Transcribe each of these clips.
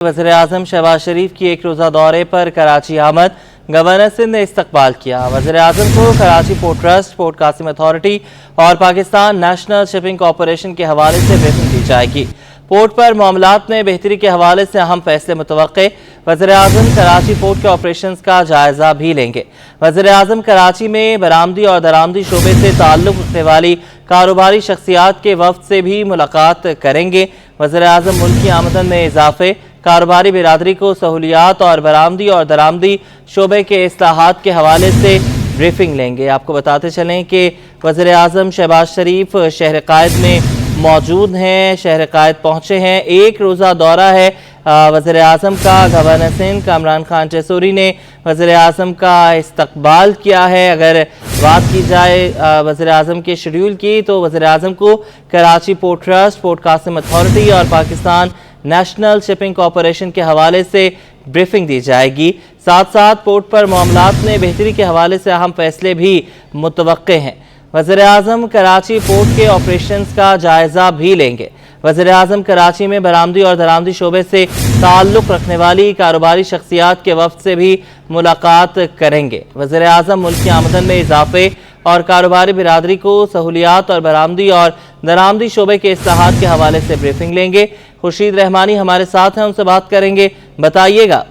वज़ीर-ए-आज़म शहबाज शरीफ की एक रोज़ा दौरे पर कराची आमद। गवर्नर सिंध ने इस्तकबाल किया। वज़ीर-ए-आज़म को Karachi port trust, port Qasim authority और पाकिस्तान नेशनल शिपिंग कॉरपोरेशन के हवाले से ब्रीफिंग दी जाएगी। पोर्ट पर मामलात में बेहतरी के हवाले से अहम फैसले मुतवक्के। वज़ीर-ए-आज़म कराची पोर्ट के ऑपरेशंस का जायजा भी लेंगे। वज़ीर-ए-आज़म कराची में बरामदी और दरामदी शोबे से ताल्लुक़ रखने वाली कारोबारी शख्सियात के वफ्द से भी मुलाकात करेंगे। वज़ीर-ए-आज़म मुल्क की आमदन में इजाफे, कारोबारी बिरादरी को सहूलियात और बरामदी और दरामदी शोबे के इस्लाहात के हवाले से ब्रीफिंग लेंगे। आपको बताते चलें कि वज़ीर-ए-आज़म शहबाज शरीफ शहर कायद में मौजूद हैं, शहर कायद पहुँचे हैं। एक रोज़ा दौरा है वज़ीर-ए-आज़म का। गवर्नर सिंध कामरान खान टेसोरी ने वज़ीर-ए-आज़म का इस्तकबाल किया है। अगर बात की जाए वज़ीर-ए-आज़म के शेड्यूल की, तो वज़ीर-ए-आज़म को Karachi port trust, port Qasim authority और पाकिस्तान नेशनल शिपिंग कॉरपोरेशन के हवाले से ब्रीफिंग दी जाएगी। साथ साथ पोर्ट पर मामलात में बेहतरी के हवाले से अहम फैसले भी मुतवक्के हैं। वज़ीर-ए-आज़म कराची पोर्ट के ऑपरेशंस का जायजा भी लेंगे। वज़ीर-ए-आज़म कराची में बरामदी और दरामदी शोबे से ताल्लुक़ रखने वाली कारोबारी शख्सियात के वफ्द से भी मुलाकात करेंगे। वज़ीर-ए-आज़म मुल्क की आमदन में इजाफे और कारोबारी बिरादरी को सहूलियात और बरामदी और दरामदी शोबे के इस्लाहात के हवाले से ब्रीफिंग लेंगे। खुर्शीद रहमानी हमारे साथ हैं, उनसे बात करेंगे। बताइएगा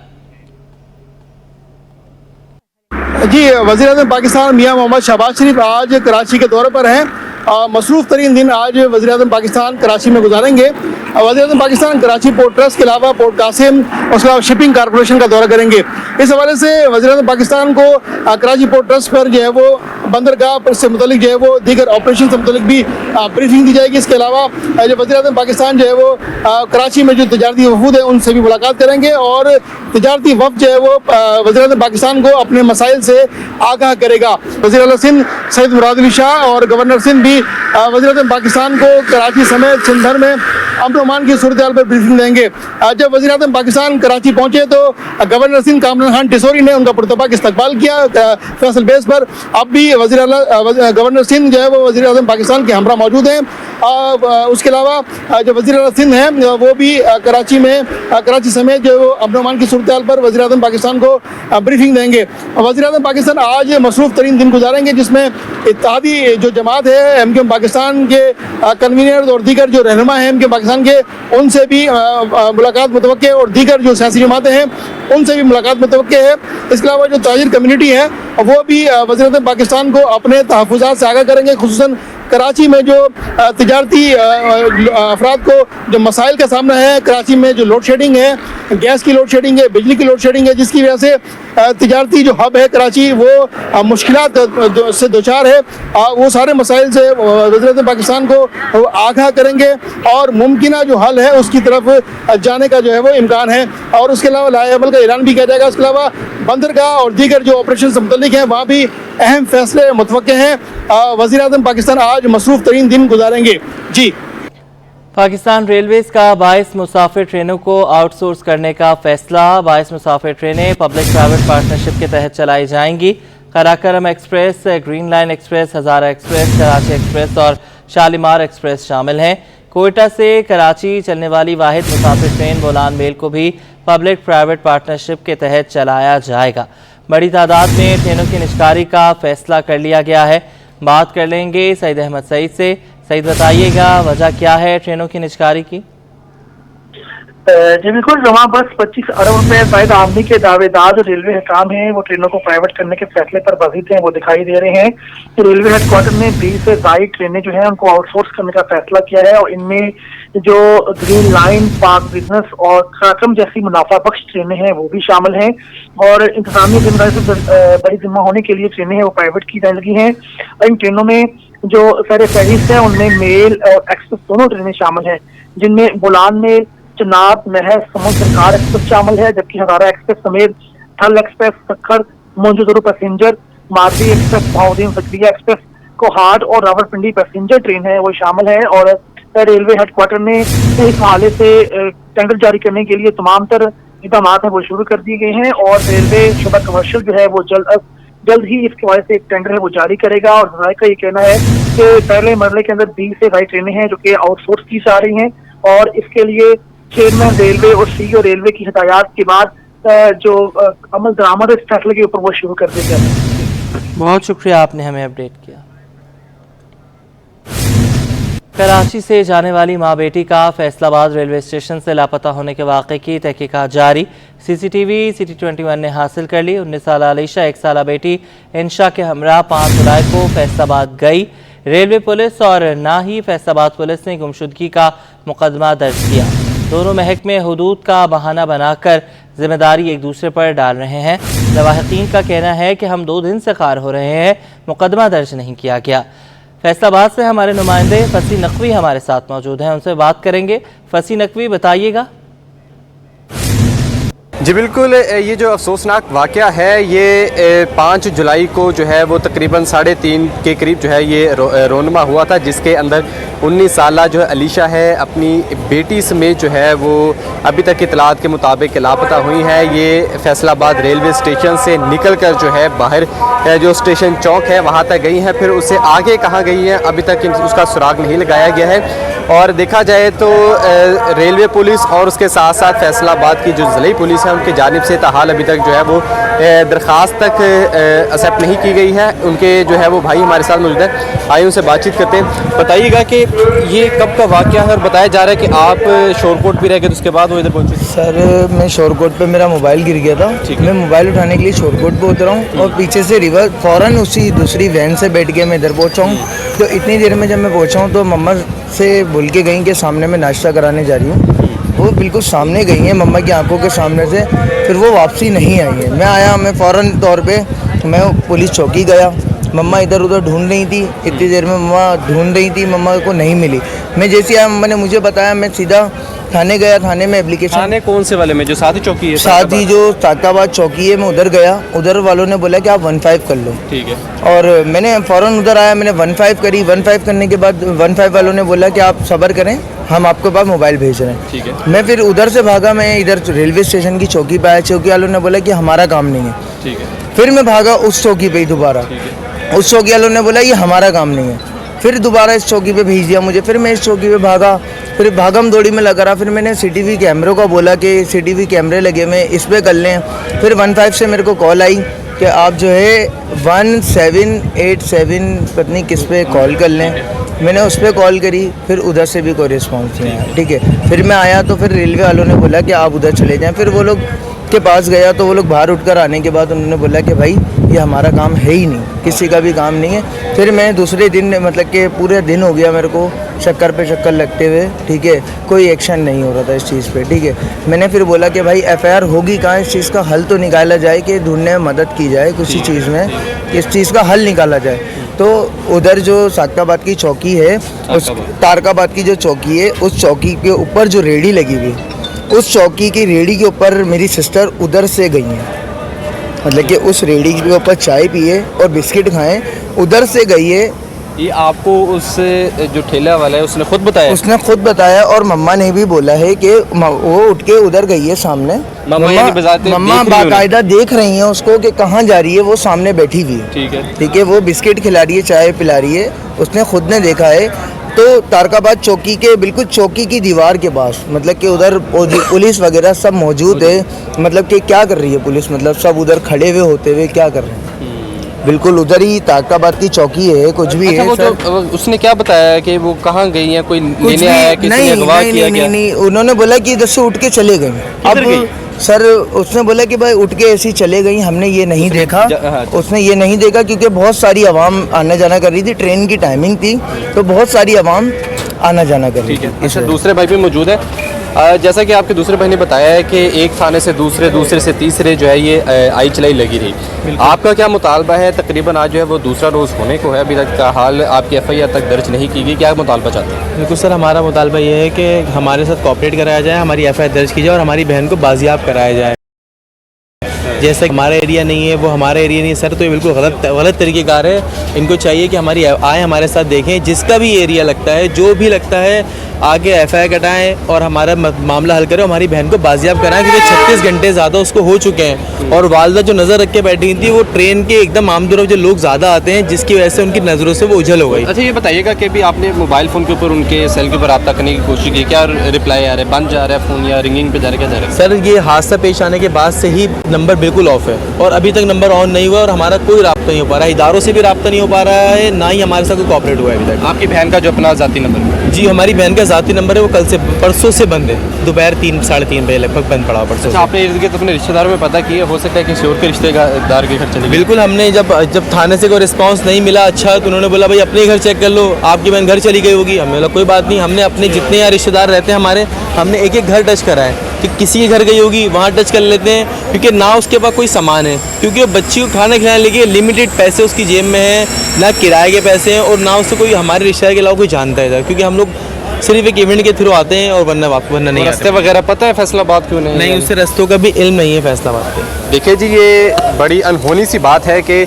जी। वज़ीर-ए-आज़म पाकिस्तान मियां मोहम्मद शहबाज शरीफ आज कराची के दौरे पर हैं। मसरूफ़ तरीन दिन आज वज़ीर-ए-आज़म पाकिस्तान कराची में गुजारेंगे। वज़ीर-ए-आज़म पाकिस्तान कराची पोर्ट ट्रस्ट के अलावा पोर्ट कासिम और उसके अलावा शिपिंग कॉरपोरेशन का दौरा करेंगे। इस हवाले से वज़ीर-ए-आज़म पाकिस्तान को कराची पोर्ट ट्रस्ट पर जो है वो बंदरगाह से मुतल्लिक जो है वो दीगर ऑपरेशन से मुतल्लिक भी ब्रीफिंग दी जाएगी। इसके अलावा जो वज़ीर-ए-आज़म पाकिस्तान जो है वो कराची में जो तजारती वफूद है उनसे भी मुलाकात करेंगे और तजारती वफ़द जो है वो वज़ीर-ए-आज़म पाकिस्तान को अपने मसाइल से आगाह करेगा। वज़ीर आला सिंध सैयद मुराद अली शाह और गवर्नर सिंध भी वज़ीर-ए-आज़म पाकिस्तान को कराची समेत सिंध भर में अमन अमान की सूरत हाल पर ब्रीफिंग देंगे। जब वज़ीर-ए-आज़म पाकिस्तान कराची पहुंचे तो गवर्नर सिंध कामरान खान टेसोरी ने उनका पुरतबाक इस्तकबाल किया फैसल बेस पर। अब भी गवर्नर सिंध जो है वो वज़ीर-ए-आज़म पाकिस्तान के हमरा मौजूद हैं। उसके अलावा जो वज़ीर आला सिंध हैं वो भी कराची समेत जो अमन अमान की सूरत हाल पर वज़ीर-ए-आज़म पाकिस्तान को ब्रीफिंग देंगे। वज़ीर-ए-आज़म पाकिस्तान आज मसरूफ़ तरीन दिन गुजारेंगे, जिसमें इत्तेहादी जो जमात है एमके पाकिस्तान के कन्वीनर और दीगर जो रहनुमा हैं एमके पाकिस्तान के, उनसे भी मुलाकात मुतवक्के और दीगर जो सियासी जमातें हैं उनसे भी मुलाकात मुतवक्के है। इसके अलावा जो ताजिर कम्युनिटी है वो भी वज़ीर-ए-आज़म पाकिस्तान को अपने तहफ़्फ़ुज़ात से आगाह करेंगे। खुसूसन कराची में जो तिजारती अफराद को जो मसाइल का सामना है, कराची में जो लोड शेडिंग है, गैस की लोड शेडिंग है, बिजली की लोड शेडिंग है, जिसकी वजह से तिजारती जो हब है कराची वो मुश्किलात से दोचार है। वो सारे मसाइल से वज़ीर-ए-आज़म पाकिस्तान को आगाह करेंगे और मुमकिना जो हल है उसकी तरफ जाने का जो है वो इम्कान है। और उसके अलावा लाएअमल का ऐलान भी किया जाएगा। उसके अलावा बंदरगाह और दीगर जो ऑपरेशन से मुतल्लिक हैं वहाँ भी अहम फैसले मुतवक्के हैं। वज़ीर-ए-आज़म पाकिस्तान आज मसरूफ़ तरीन दिन गुजारेंगे। जी। पाकिस्तान रेलवेज का 22 मुसाफिर ट्रेनों को आउटसोर्स करने का फैसला। 22 मुसाफिर ट्रेनें पब्लिक प्राइवेट पार्टनरशिप के तहत चलाई जाएंगी। Karakoram express, green line express, Hazara express, Karachi express और शालीमार एक्सप्रेस शामिल हैं। कोयटा से कराची चलने वाली वाहिद मुसाफिर ट्रेन बोलान मेल को भी पब्लिक प्राइवेट पार्टनरशिप के तहत चलाया जाएगा। बड़ी तादाद में ट्रेनों की निष्कारी का फैसला कर लिया गया है। बात कर लेंगे सईद अहमद सईद से। सईद, बताइएगा वजह क्या है ट्रेनों की निष्कारी की? जी बिल्कुल, जहाँ बस 25 अरब रुपए जायद आमदनी के दावेदार जो रेलवे हुकाम हैं वो ट्रेनों को प्राइवेट करने के फैसले पर बाजिद हैं, वो दिखाई दे रहे हैं कि रेलवे हेडक्वार्टर ने 20 से जायद ट्रेनें जो हैं उनको आउटसोर्स करने का फैसला किया है। और इनमें जो ग्रीन लाइन, पार्क बिजनेस और कराकरम जैसी मुनाफा बख्श ट्रेनें हैं वो भी शामिल हैं। और इंतजामी जिम्मेदारी से बड़ी जिम्मा होने के लिए ट्रेनें हैं वो प्राइवेट की जाने लगी हैं। इन ट्रेनों में जो फहरिस्त है उनमें मेल और एक्सप्रेस दोनों ट्रेनें शामिल हैं, जिनमें बोलान में चनाब, महज, समुद्र सरकार एक्सप्रेस शामिल है, जबकि हज़ारा एक्सप्रेस समेत थल एक्सप्रेस, सक्खर, मोजूदरो पैसेंजर, मारवी एक्सप्रेस, बहाउद्दीन ज़करिया एक्सप्रेस, कोहाट और रावलपिंडी पैसेंजर ट्रेन है वो शामिल है। और रेलवे हेडक्वार्टर ने इस हवाले से टेंडर जारी करने के लिए तमाम तर इक़दाम है वो शुरू कर दिए गए हैं। और रेलवे शुबा कमर्शियल जो है वो जल्द ही इसके वजह से एक टेंडर है वो जारी करेगा। और जराये का ये कहना है कि पहले मरले के अंदर 20 से 22 ट्रेनें हैं जो कि आउटसोर्स की जा रही हैं और इसके लिए चेयरमैन रेलवे और सीईओ रेलवे की हिदायत के बाद जो अमल दरामद इस फैसले के ऊपर वो शुरू कर दिया गया। बहुत शुक्रिया, आपने हमें अपडेट किया। कराची से जाने वाली मां बेटी का फैसलाबाद रेलवे स्टेशन से लापता होने के वाक़े की तहकीकात जारी। सीसीटीवी सिटी 21 ने हासिल कर ली। 19 साल आलिशा 1 साल बेटी इंशा के हमरा 5 जुलाई को फैसलाबाद गई। रेलवे पुलिस और ना ही फैसलाबाद पुलिस ने गुमशुदगी का मुकदमा दर्ज किया। दोनों महकमे हुदूद का बहाना बनाकर जिम्मेदारी एक दूसरे पर डाल रहे हैं। लवाहिकीन का कहना है कि हम 2 दिन से कार हो रहे हैं, मुकदमा दर्ज नहीं किया गया। फैसलाबाद से हमारे नुमाइंदे फसी नकवी हमारे साथ मौजूद हैं, उनसे बात करेंगे। फसी नकवी, बताइएगा। जी बिल्कुल, ये जो अफसोसनाक वाक़या है ये 5 जुलाई को जो है वो तकरीबन 3:30 के करीब जो है ये रोनमा हुआ था, जिसके अंदर 19 साला जो है अलीशा है अपनी बेटी समेत जो है वो अभी तक इतलात के मुताबिक लापता हुई है। ये फैसलाबाद रेलवे स्टेशन से निकल कर जो है बाहर जो स्टेशन चौक है वहाँ तक गई हैं, फिर उससे आगे कहाँ गई हैं अभी तक उसका सुराग नहीं लगाया गया है। और देखा जाए तो रेलवे पुलिस और उसके साथ साथ फैसलाबाद की जो ज़िले पुलिस है उनकी जानिब से ताहाल अभी तक जो है वो दरख्वास्त तक एक्सेप्ट नहीं की गई है। उनके जो है वो भाई हमारे साथ मौजूद है, आइए उनसे बातचीत करते हैं। बताइएगा कि ये कब का वाक़या है और बताया जा रहा है कि आप शोरकोट भी रह गए तो उसके बाद वो इधर पहुँचे। सर मैं शोरकोट पे मेरा मोबाइल गिर गया था, मैं मोबाइल उठाने के लिए शोरकोट पे उतरा हूँ और पीछे से रिवर्स फ़ौरन उसी दूसरी वैन से बैठ के मैं इधर पहुँचा हूँ। तो इतनी देर में जब मैं पहुँचा हूँ तो मम्मा से बोल के गई कि सामने मैं नाश्ता कराने जा रही हूँ। वो बिल्कुल सामने गई हैं मम्मा की आंखों के सामने से, फिर वो वापसी नहीं आई है। मैं आया, मैं फ़ौरन तौर पे मैं पुलिस चौकी गया। मम्मा इधर उधर ढूंढ रही थी, इतनी देर में मम्मा ढूंढ रही थी, मम्मा को नहीं मिली। मैं जैसे आया मम्मा ने मुझे बताया, मैं सीधा थाने गया। थाने में एप्लीकेशन, थाने कौन से वाले में जो साथ ही चौकी है? साथ ही जो ताकाबाद चौकी है, मैं उधर गया। उधर वालों ने बोला कि आप 15 कर लो। ठीक है। और मैंने फ़ौरन उधर आया, मैंने 15 करी। 15 करने के बाद 15 वालों ने बोला कि आप सब्र करें, हम आपके पास मोबाइल भेज रहे हैं। ठीक है। मैं फिर उधर से भागा, मैं इधर रेलवे स्टेशन की चौकी पे आया। चौकी वालों ने बोला कि हमारा काम नहीं है। ठीक है। फिर मैं भागा उस चौकी पे ही दोबारा, उस चौकी वालों ने बोला ये हमारा काम नहीं है। फिर दोबारा इस चौकी पे भेज दिया मुझे। फिर मैं इस चौकी पे भागा, फिर भागम दौड़ी में लगा रहा। फिर मैंने सीसीटीवी कैमरों को बोला कि सीसीटीवी कैमरे लगे हुए इस पर कर लें। फिर 15 से मेरे को कॉल आई कि आप जो है 1787 पत्नी किस पे कॉल कर लें। मैंने उस पर कॉल करी, फिर उधर से भी कोई रिस्पॉन्स नहीं आया। ठीक है। फिर मैं आया तो फिर रेलवे वालों ने बोला कि आप उधर चले जाएं। फिर वो लोग के पास गया तो वो लोग बाहर उठकर आने के बाद उन्होंने बोला कि भाई ये हमारा काम है ही नहीं, किसी का भी काम नहीं है। फिर मैं दूसरे दिन, मतलब कि पूरे दिन हो गया मेरे को शक्कर पे शक्कर लगते हुए। ठीक है। कोई एक्शन नहीं हो रहा था इस चीज़ पे। ठीक है। मैंने फिर बोला कि भाई एफआईआर होगी कहाँ, इस चीज़ का हल तो निकाला जाए कि ढूंढने में मदद की जाए, किसी चीज़ में इस चीज़ का हल निकाला जाए। तो उधर जो साकाबाद की चौकी है, उस तारकाबाद की जो चौकी है, उस चौकी के ऊपर जो रेडी लगी हुई, उस चौकी की रेडी के ऊपर मेरी सिस्टर उधर से गई हैं। मतलब कि उस रेडी के ऊपर चाय पिए और बिस्किट खाएं, उधर से गई है। ये आपको उस जो ठेला वाला है उसने खुद बताया? उसने खुद बताया और मम्मा ने भी बोला है कि वो उठ के उधर गई है सामने। मम्मा बाकायदा देख रही हैं उसको कि कहाँ जा रही है, वो सामने बैठी हुई है। ठीक है। ठीक है। वो बिस्किट खिला रही है, चाय पिला रही है, उसने खुद ने देखा है। तो तारकाबाद चौकी के बिल्कुल चौकी की दीवार के पास, मतलब कि उधर पुलिस वगैरह सब मौजूद है। मतलब कि क्या कर रही है पुलिस, मतलब सब उधर खड़े हुए होते हुए क्या कर रहे हैं। बिल्कुल उधर ही तारकाबाद की चौकी है, कुछ भी है। तो उसने क्या बताया कि वो कहाँ गई है, कोई लेने आया, किसी ने अगवा किया क्या? नहीं, उन्होंने बोला कि इधर से उठ के चले गए। अब सर उसने बोला कि भाई उठ के ऐसी चले गई, हमने ये नहीं देखा। उसने ये नहीं देखा क्योंकि बहुत सारी आवाम आना जाना कर रही थी, ट्रेन की टाइमिंग थी, तो बहुत सारी आवाम आना जाना कर रही थी। अच्छा, दूसरे भाई भी मौजूद है। जैसा कि आपके दूसरे भाई ने बताया है कि एक थाने से दूसरे से तीसरे जो है ये आई चलाई लगी रही। आपका क्या मुतालबा है? तकरीबन आज जो है वो दूसरा रोज़ होने को है, अभी तक का हाल आपकी एफआईआर तक दर्ज नहीं की गई, क्या मुतालबा चाहते हैं? बिल्कुल सर, हमारा मुतालबा ये है कि हमारे साथ कोऑपरेट कराया जाए, हमारी एफआईआर दर्ज की जाए और हमारी बहन को बाजियाब कराया जाए। जैसे हमारा एरिया नहीं है, वो हमारा एरिया नहीं है सर, तो ये बिल्कुल गलत तरीक़ेकार है। इनको चाहिए कि हमारी आए हमारे साथ देखें, जिसका भी एरिया लगता है, जो भी लगता है आके FIR कटाएं और हमारा मामला हल करें, हमारी बहन को बाजियाब कराएं, क्योंकि 36 घंटे ज़्यादा उसको हो चुके हैं। और वालदा जो नज़र रख के बैठी थी वो ट्रेन के एकदम आमदोरफ जो लोग ज़्यादा आते हैं, जिसकी वजह से उनकी नज़रों से वो उछल हो गई। अच्छा, ये बताइएगा कि भी आपने मोबाइल फ़ोन के ऊपर उनके सेल के ऊपर रब्ता करने की कोशिश की, क्या रिप्लाई आ रहा है, बंद जा रहा है फ़ोन या रिंगिंग पे जा रहा है, क्या जा रहा है? सर ये हादसा पेश आने के बाद से ही नंबर बिल्कुल ऑफ है और अभी तक नंबर ऑन नहीं हुआ और हमारा कोई रब्ता नहीं हो पा रहा है, इदारों से भी रब्ता नहीं हो पा रहा है, ना ही हमारे साथ कोई कॉपरेट हुआ है अभी तक। आपकी बहन का जो अपना ज़ाती नंबर है? जी, हमारी बहन का ज़ाती नंबर है, वो कल से परसों से बंद है, दोपहर 3 साढ़े 3 बजे लगभग बंद पड़ा परसों। अच्छा, आपने इर्द गिर्द अपने रिश्तेदारों में पता किया, हो सकता है किसी और के रिश्तेदार के घर चले गए? बिल्कुल, हमने जब थाने से कोई रिस्पांस नहीं मिला अच्छा, तो उन्होंने बोला भाई अपने घर चेक कर लो, आपकी बहन घर चली गई होगी। हमें बोला कोई बात नहीं, हमने अपने जितने यहाँ रिश्तेदार रहते हैं हमारे, हमने एक एक घर टच करा है कि किसी के घर गई होगी वहाँ टच कर लेते हैं, क्योंकि ना उसके पास कोई सामान है, क्योंकि वो बच्ची को खाना खिलाने लगी, लिमिटेड पैसे उसकी जेब में है, ना किराए के पैसे हैं और ना उससे कोई हमारे रिश्तेदार के अलावा कोई जानता है, क्योंकि हम लोग सिर्फ एक इवेंट के थ्रू आते हैं और वरना नहीं रास्ते वगैरह पता है फैसलाबाद क्यों नहीं, उससे रास्तों का भी इल्म नहीं है फैसलाबाद के। देखिए जी, ये बड़ी अनहोनी सी बात है कि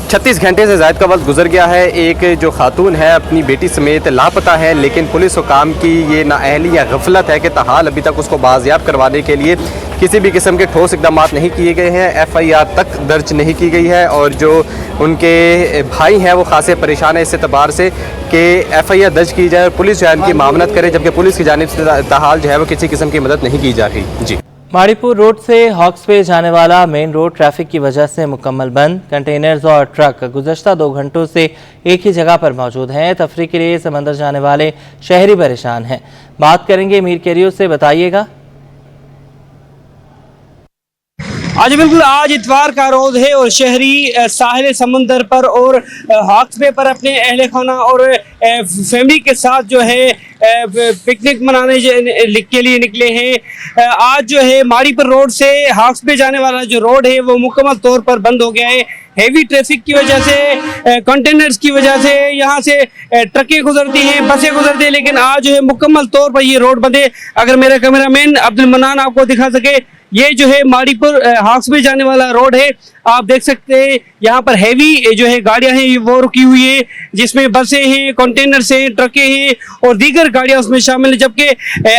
36 घंटे से ज़ायद का वक्त गुजर गया है, एक जो खातून है अपनी बेटी समेत लापता है, लेकिन पुलिस हुकाम की ये नाअहली या गफलत है कि ताहाल अभी तक उसको बाजियाब करवाने के लिए किसी भी किस्म के ठोस इकदाम नहीं किए गए हैं, FIR तक दर्ज नहीं की गई है। और जो उनके भाई हैं वो खासे परेशान है इस एतबार से कि FIR दर्ज की जाए और पुलिस जो है उनकी मामलत करे, जबकि पुलिस की जानिब से ताहाल जो है वो किसी किस्म की मदद नहीं की जा रही। जी, माड़ीपुर रोड से हॉक्स पे जाने वाला मेन रोड ट्रैफिक की वजह से मुकम्मल बंद। कंटेनर्स और ट्रक गुज़श्ता 2 घंटों से एक ही जगह पर मौजूद हैं। तफरीह के लिए समंदर जाने वाले शहरी परेशान हैं। बात करेंगे मीर कैरियो से, बताइएगा। आज बिल्कुल आज इतवार का रोज़ है और शहरी साहिल समंदर पर और हॉक्स पे पर अपने अहल खाना और फैमिली के साथ जो है पिकनिक मनाने के लिए निकले हैं। आज जो है माड़ीपुर रोड से हॉक्स पे जाने वाला जो रोड है वो मुकम्मल तौर पर बंद हो गया है। हेवी ट्रैफिक की वजह से, कंटेनर्स की वजह से यहाँ से ट्रकें गुजरती हैं, बसें गुजरती हैं, लेकिन आज जो है मुकम्मल तौर पर ये रोड बंद है। अगर मेरा कैमरामैन अब्दुल मन्नान आपको दिखा सके, ये जो है माड़ीपुर हॉक्स पे जाने वाला रोड है, आप देख सकते हैं यहाँ पर हैवी जो है गाड़ियां हैं वो रुकी हुई है, जिसमें बसें हैं, कंटेनर्स हैं, ट्रकें हैं और दीगर गाड़ियां उसमें शामिल है। जबकि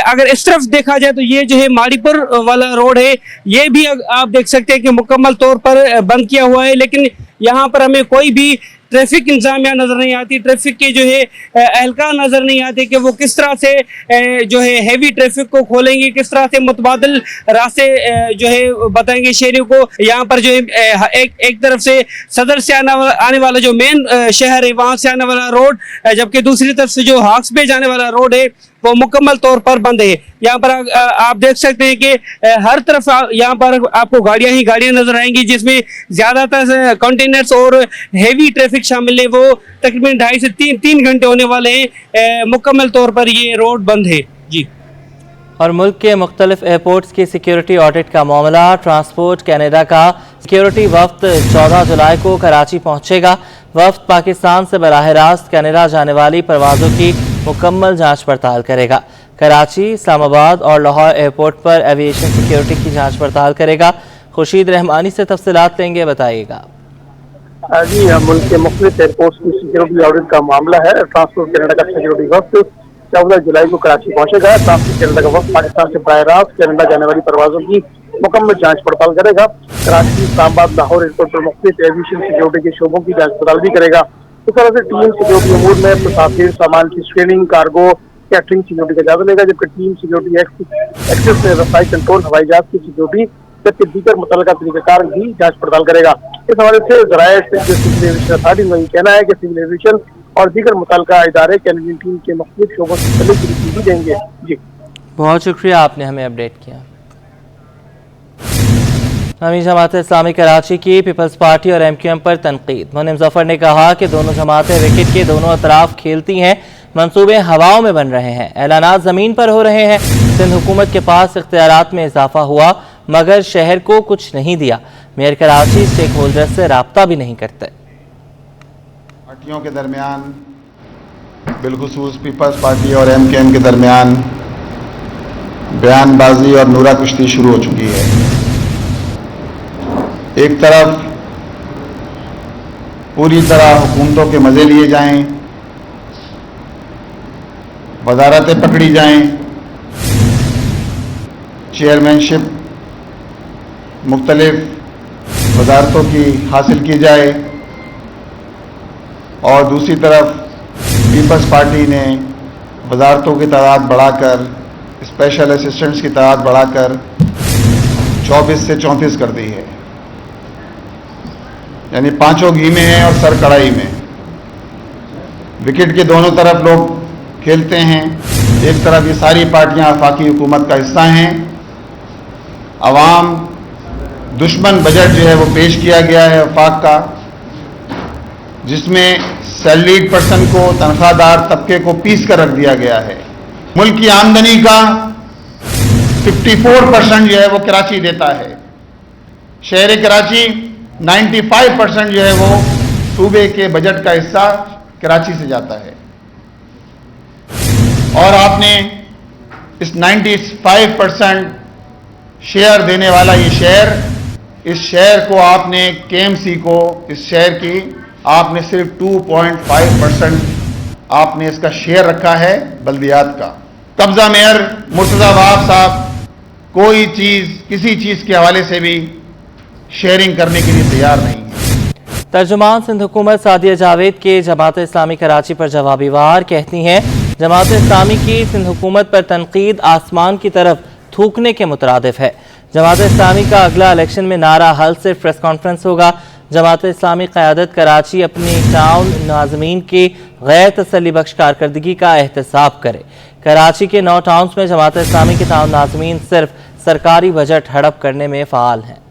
अगर इस तरफ देखा जाए तो ये जो है माड़ीपुर वाला रोड है, ये भी आप देख सकते हैं कि मुकम्मल तौर पर बंद किया हुआ है, लेकिन यहाँ पर हमें कोई भी ट्रैफिक इंतजामिया नज़र नहीं आती, ट्रैफिक के जो है एहलकार नज़र नहीं आते कि वो किस तरह से जो है हैवी ट्रैफिक को खोलेंगे, किस तरह से मुतबादिल रास्ते जो है बताएंगे शहरियों को। यहाँ पर जो है एक तरफ से सदर से आने वाला जो मेन शहर है वहाँ से आने वाला रोड, जबकि दूसरी तरफ से जो हॉक्स पे जाने वाला रोड है वो मुकम्मल तौर पर बंद है। यहाँ पर आप देख सकते हैं कि हर तरफ यहाँ पर आपको गाड़ियाँ ही गाड़ियाँ नजर आएंगी, जिसमें ज़्यादातर कंटेनर्स और हैवी ट्रैफिक शामिल है। वो तकरीबन 2.5 से 3 घंटे होने वाले हैं। मुकम्मल तौर पर ये रोड बंद है। जी। और मुल्क के मुख्तलिफ एयरपोर्ट्स की सिक्योरिटी ऑडिट का मामला। ट्रांसपोर्ट कैनेडा का सिक्योरिटी वफ्द 14 जुलाई को कराची पहुंचेगा। वफ्द पाकिस्तान से बराह रास्त कैनेडा जाने वाली परवाज़ों की मुकम्मल जांच पड़ताल करेगा। कराची, इस्लामाबाद और लाहौर एयरपोर्ट पर एविएशन सिक्योरिटी की जांच पड़ताल करेगा। खुर्शीद रहमानी से तफसीलात लेंगे, बताइएगा। जी, मुल्क के मुख्तलिफ एयरपोर्ट्स की सिक्योरिटी ऑडिट का मामला है। ट्रांसपोर्ट कैनेडा का सिक्योरिटी वफ्द 14 जुलाई को कराची पहुंचेगा। ट्रांसपोर्ट कैनेडा का वफ्द पाकिस्तान से बराह रास्त कैनेडा जाने वाली परवाज़ों की मुकम्मल जांच पड़ताल करेगा। कराची, इस्लामाबाद, लाहौर एयरपोर्ट पर मुख्तलिफ एविएशन सिक्योरिटी के शोबों की जांच पड़ताल भी करेगा। इस तरह से टीम सिक्योरिटी अमूर में मुसाफिर, सामान की स्क्रीनिंग, कार्गो, कैटरिंग सिक्योरिटी का जायजा लेगा, जबकि टीम सिक्योरिटी एक्सेस में रसाई कंट्रोल, हवाई जहाज की सिक्योरिटी जबकि दीगर मुतल्लिका तरीक़ाकार की जांच पड़ताल करेगा। इस हवाले से ज़राए सिविल एविएशन अथॉरिटी का कहना है कि सिविल एविएशन और दीगर मुतल्लिका इदारे कैनेडियन टीम के मुख्तलिफ शोबों से तसल्ली भी देंगे। जी, बहुत शुक्रिया, आपने हमें अपडेट किया। अमीर जमात इस्लामी कराची की पीपल्स पार्टी और MQM पर तनकीद। मुनीम जफर ने कहा कि दोनों जमातें विकेट के दोनों अतराफ खेलती हैं, मंसूबे हवाओं में बन रहे हैं, ऐलानात ज़मीन पर हो रहे हैं। सिंध हुकूमत के पास इख्तियारात में इजाफा हुआ मगर शहर को कुछ नहीं दिया। मेयर कराची स्टेक होल्डर से राब्ता भी नहीं करते। पार्टियों के दरमियान, बिलखुसूस पीपल्स पार्टी और MKM के दरमियान बयानबाजी और नूरा कुश्ती शुरू हो चुकी है। एक तरफ पूरी तरह हुकूमतों के मज़े लिए जाएं, वजारतें पकड़ी जाएं, चेयरमैनशिप मुख्तलिफ वजारतों की हासिल की जाए, और दूसरी तरफ पीपल्स पार्टी ने वजारतों की तादाद बढ़ाकर, स्पेशल असिस्टेंट्स की तादाद बढ़ाकर 24 से 34 कर दी है, यानी पांचों घी में हैं और सर कढ़ाई में। विकेट के दोनों तरफ लोग खेलते हैं। एक तरफ ये सारी पार्टियां आफाकी हुकूमत का हिस्सा हैं। अवाम दुश्मन बजट जो है वो पेश किया गया है वफाक का, जिसमें सैलरीड पर्सन को, तनख्वाहदार तबके को पीस कर रख दिया गया है। मुल्क की आमदनी का 54% जो है वो कराची देता है। शहर कराची 95% जो है वो सूबे के बजट का हिस्सा कराची से जाता है, और आपने इस 95% शेयर देने वाला ये शहर, इस शहर को आपने केएमसी को, इस शहर की आपने सिर्फ 2.5% आपने इसका शेयर रखा है बल्दियात का। कब्जा मेयर मुर्तजा वहाब साहब कोई चीज़, किसी चीज़ के हवाले से भी शेयरिंग करने के लिए तैयार नहीं है। तर्जुमान सिंध हुकूमत सादिया जावेद के जमात इस्लामी कराची पर जवाबी वार कहती हैं, जमात इस्लामी की सिंध हुकूमत पर तनकीद आसमान की तरफ थूकने के मुतरादिफ है। जमात इस्लामी का अगला इलेक्शन में नारा हल सिर्फ प्रेस कॉन्फ्रेंस होगा। जमात इस्लामी क़यादत कराची अपनी टाउन नाज़मीन की गैर तसल्ली बख्श कारकर्दगी का एहतसाब करे। कराची के 9 टाउन्स में जमात इस्लामी के टाउन नाज़मीन सिर्फ सरकारी बजट हड़प करने में फ़ाल हैं।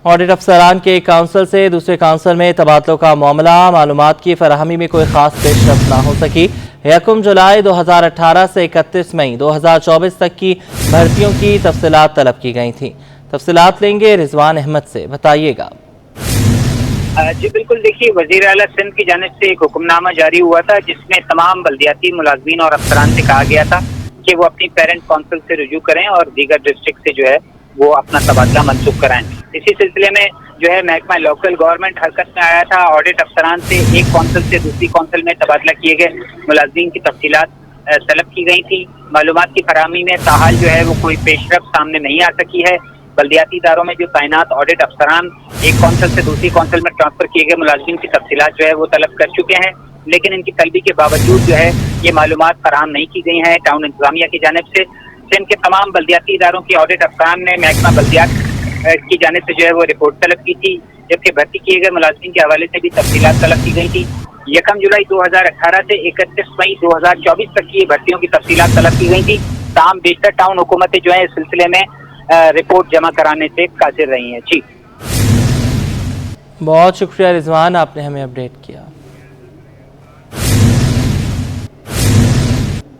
ऑडिट अफसरान के एक काउंसिल से दूसरे काउंसिल में तबादलों का मामला, मालूमात की फराहमी में कोई खास पेशरफ्त ना हो सकी। 1 जुलाई 2018 से 31 मई 2024 तक की भर्तियों की तफसीलात तलब की गई थी। तफसीलात लेंगे रिजवान अहमद से, बताइएगा। जी बिल्कुल, देखिए वज़ीर आला सिंध की जानिब से एक हुक्मनामा जारी हुआ था, जिसमें तमाम बल्दियाती मुलाजमीन और अफसरान से कहा गया था कि वो अपनी पेरेंट काउंसिल से रुजू करें और दीगर डिस्ट्रिक्ट से जो है वो अपना तबादला मनसूख कराएं। इसी सिलसिले में जो है महकमा लोकल गवर्नमेंट हरकत में आया था। ऑडिट अफसरान से एक काउंसिल से दूसरी काउंसिल में तबादला किए गए मुलाजमीन की तफसीलात तलब की गई थी। मालूमात की फराहमी में ताहाल जो है वो कोई पेशरफ्त सामने नहीं आ सकी है। बल्दियाती इदारों में जो तैनात ऑडिट अफसरान एक काउंसिल से दूसरी काउंसिल में ट्रांसफर किए गए मुलाजमीन की तफसीलात जो है वो तलब कर चुके हैं, लेकिन इनकी तलबी के बावजूद जो है ये मालूमात फराहम नहीं की गई हैं टाउन इंतजामिया की जानिब से। सिंध के तमाम बल्दियाती इदारों की ऑडिट अफसरान ने महकमा बल्दियात की जानिब से जो है वो रिपोर्ट तलब की थी, जबकि भर्ती किए गए मुलाजमीन के हवाले से भी तफसीलात तलब की गई थी। 1 जुलाई 2018 से 31 मई 2024 तक की भर्तियों की तफसीलात तलब की गई थी। तमाम बेशतर टाउन हुकूमतें जो है इस सिलसिले में रिपोर्ट जमा कराने से कासिर रही हैं। जी बहुत शुक्रिया रिजवान, आपने हमें अपडेट किया।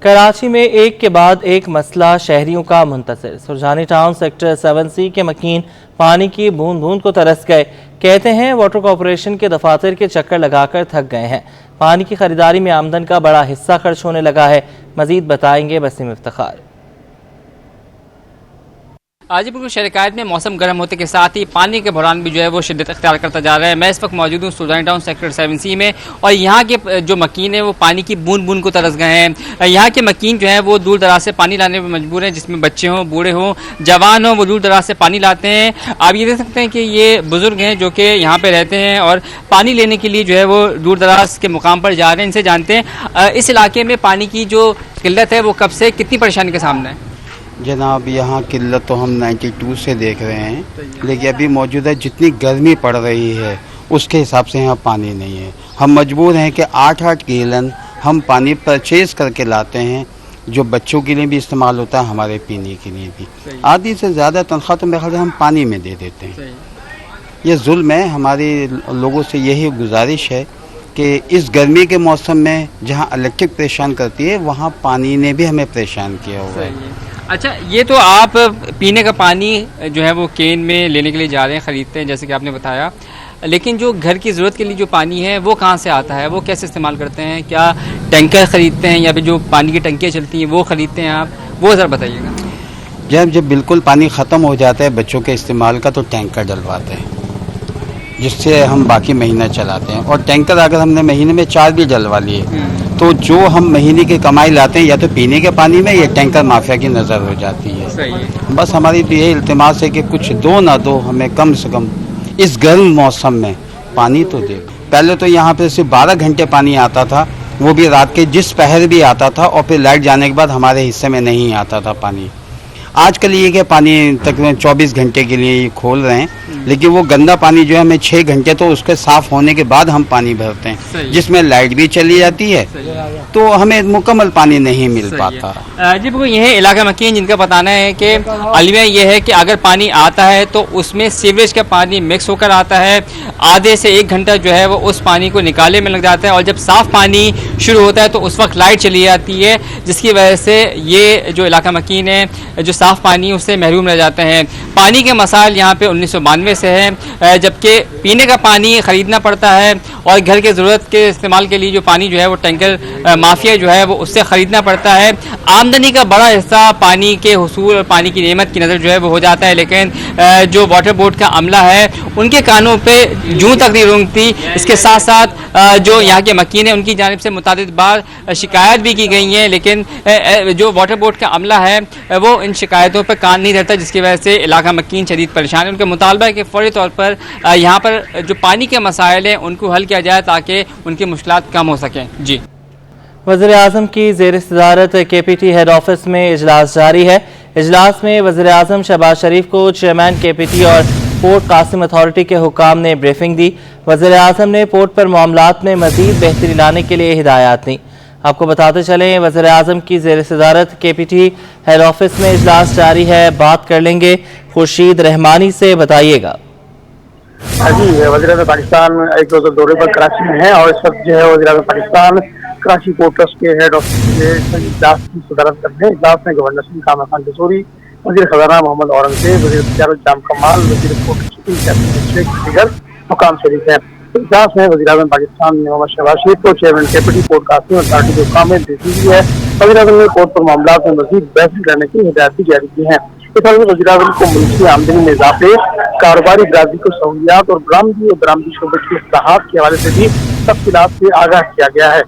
कराची में एक के बाद एक मसला शहरियों का Muntashir. Surjani town sector 7C के मकीन पानी की बूंद बूंद को तरस गए। कहते हैं वाटर कॉरपोरेशन के दफातर के चक्कर लगाकर थक गए हैं। पानी की खरीदारी में आमदन का बड़ा हिस्सा खर्च होने लगा है। मजीद बताएंगे वसीम इफ्तिखार। आज बिल्कुल शहर में मौसम गर्म होते के साथ ही पानी के बहरान भी जो है वो शिद्दत अख्तियार करता जा रहा है। मैं इस वक्त मौजूद हूँ सुल्तानी टाउन सेक्टर 7C में, और यहाँ के जो मकीन है वो पानी की बूंद बूंद को तरस गए हैं। यहाँ के मकीन जो है वो दूर दराज से पानी लाने पर मजबूर हैं, जिसमें बच्चे हों, बूढ़े हों, जवान हों, वो दूर दराज से पानी लाते हैं। आप ये देख सकते हैं कि ये बुज़ुर्ग हैं जो कि यहाँ पर रहते हैं और पानी लेने के लिए जो है वो दूर दराज के मुकाम पर जा रहे हैं। इनसे जानते हैं इस इलाके में पानी की जो किल्लत है वो कब से कितनी परेशानी के सामने है। जनाब यहाँ किल्लत तो हम 92 से देख रहे हैं, लेकिन अभी मौजूदा जितनी गर्मी पड़ रही है उसके हिसाब से यहाँ पानी नहीं है। हम मजबूर हैं कि 8-8 गैलन हम पानी परचेज़ करके लाते हैं, जो बच्चों के लिए भी इस्तेमाल होता है, हमारे पीने के लिए भी। आधी से ज़्यादा तनख्वाह तो मेरे ख्याल से हम पानी में दे देते हैं। ये जुल्म है। हमारे लोगों से यही गुजारिश है कि इस गर्मी के मौसम में जहाँ इलेक्ट्रिक परेशान करती है, वहाँ पानी ने भी हमें परेशान किया हुआ है। अच्छा, ये तो आप पीने का पानी जो है वो केन में लेने के लिए जा रहे हैं, ख़रीदते हैं जैसे कि आपने बताया, लेकिन जो घर की ज़रूरत के लिए जो पानी है वो कहाँ से आता है, वो कैसे इस्तेमाल करते हैं? क्या टैंकर ख़रीदते हैं या फिर जो पानी की टंकियाँ चलती हैं वो ख़रीदते हैं आप? वो ज़रा बताइएगा। जब बिल्कुल पानी ख़त्म हो जाता है बच्चों के इस्तेमाल का, तो टैंकर डलवाते हैं। जिससे हम बाकी महीना चलाते हैं। और टैंकर अगर हमने महीने में 4 भी डलवा लिए तो जो हम महीने की कमाई लाते हैं या तो पीने के पानी में या टैंकर माफिया की नज़र हो जाती है। सही है। बस हमारी तो यही इल्तिमास है कि कुछ दो ना दो, हमें कम से कम इस गर्म मौसम में पानी तो दे। पहले तो यहाँ पे सिर्फ 12 घंटे पानी आता था, वो भी रात के जिस पहर भी आता था, और फिर लाइट जाने के बाद हमारे हिस्से में नहीं आता था पानी। आजकल ये कि पानी तकरीबन 24 घंटे के लिए ये खोल रहे हैं, लेकिन वो गंदा पानी जो है हमें 6 घंटे तो उसके साफ होने के बाद हम पानी भरते हैं, जिसमें लाइट भी चली जाती है, तो हमें मुकम्मल पानी नहीं मिल पाता। जी बिल्कुल, यह इलाका मकीन जिनका बताना है कि अलमिया यह है कि अगर पानी आता है तो उसमें सीवरेज का पानी मिक्स होकर आता है, आधे से 1 घंटा जो है वो उस पानी को निकालने में लग जाता है, और जब साफ़ पानी शुरू होता है तो उस वक्त लाइट चली जाती है, जिसकी वजह से ये जो इलाका मकीन है जो साफ़ पानी उससे महरूम रह जाते हैं। पानी के मसाइल यहाँ पे 1992 से है, जबकि पीने का पानी ख़रीदना पड़ता है और घर के ज़रूरत के इस्तेमाल के लिए जो पानी जो है वो टैंकर माफिया जो है वो उससे ख़रीदना पड़ता है। आमदनी का बड़ा हिस्सा पानी के हुसूल और पानी की नेमत की नज़र जो है वो हो जाता है, लेकिन जो वाटर बोर्ड का अमला है उनके कानों पे जूं तक नहीं रेंगती। इसके साथ साथ जो यहाँ के मकीन है उनकी जानिब से मुतादिद बार शिकायत भी की गई है, लेकिन जो वाटर बोर्ड का अमला है वो इन शिकायतों पर कान नहीं रहता, जिसकी वजह से इलाका मकीन शदीद परेशान है। उनका मुतालबा है कि फौरी तौर पर यहाँ पर जो पानी के मसाइल हैं उनको हल किया जाए ताकि उनकी मुश्किलात कम हो सकें। जी, वज़ीर-ए-आज़म की ज़ेर सदारत KPT हेड ऑफिस में इजलास जारी है। इजलास में वज़ीर-ए-आज़म शहबाज शरीफ को चेयरमैन KPT और पोर्ट कासिम अथॉरिटी के हुकाम ने ब्रीफिंग दी। वज़ीर-ए-आज़म ने पोर्ट पर मामलात में मज़ीद बेहतरी लाने के लिए हिदायत दी। आपको बताते चलें, वज़ीर-ए-आज़म की ज़ेर सदारत KPT हेड ऑफिस में इजलास जारी है। बात कर लेंगे खुर्शीद रहमानी से, बताइएगा। जी, वज़ीर-ए-आज़म पाकिस्तान एक रोज़ा दौरे पर कराची में है और इस वक्त जो है वज़ीर-ए-आज़म पाकिस्तान कराची पोर्ट ट्रस्ट के हेड ऑफिस के इजलास की सदारत कर रहे हैं। इजलास में गवर्नर सिंह कामरान खान जसूरी, वज़ीर खजाना मोहम्मद औरंगजेब, वज़ीर तिजारत जाम कमाल, वज़ीर पोर्ट शिपिंग दीगर हुकाम शरीफ हैं। इजलास में वज़ीर-ए-आज़म पाकिस्तान ने मोहम्मद शहबाज शरीफ को chairman KPT port Qasim authority के हुकाम में भेजी दी है। वज़ीर-ए-आज़म ने पोर्ट पर मामलात में मज़ीद बेहतरी करने की हिदायत भी जारी की हैं। इस हाल में वज़ीर-ए-आज़म को मुल्की आमदनी में इजाफे, कारोबारी बरादरी को सहूलियात और बरामदी शोबे की इस्लाहात के हवाले से भी तफसीलात से आगाह किया गया है।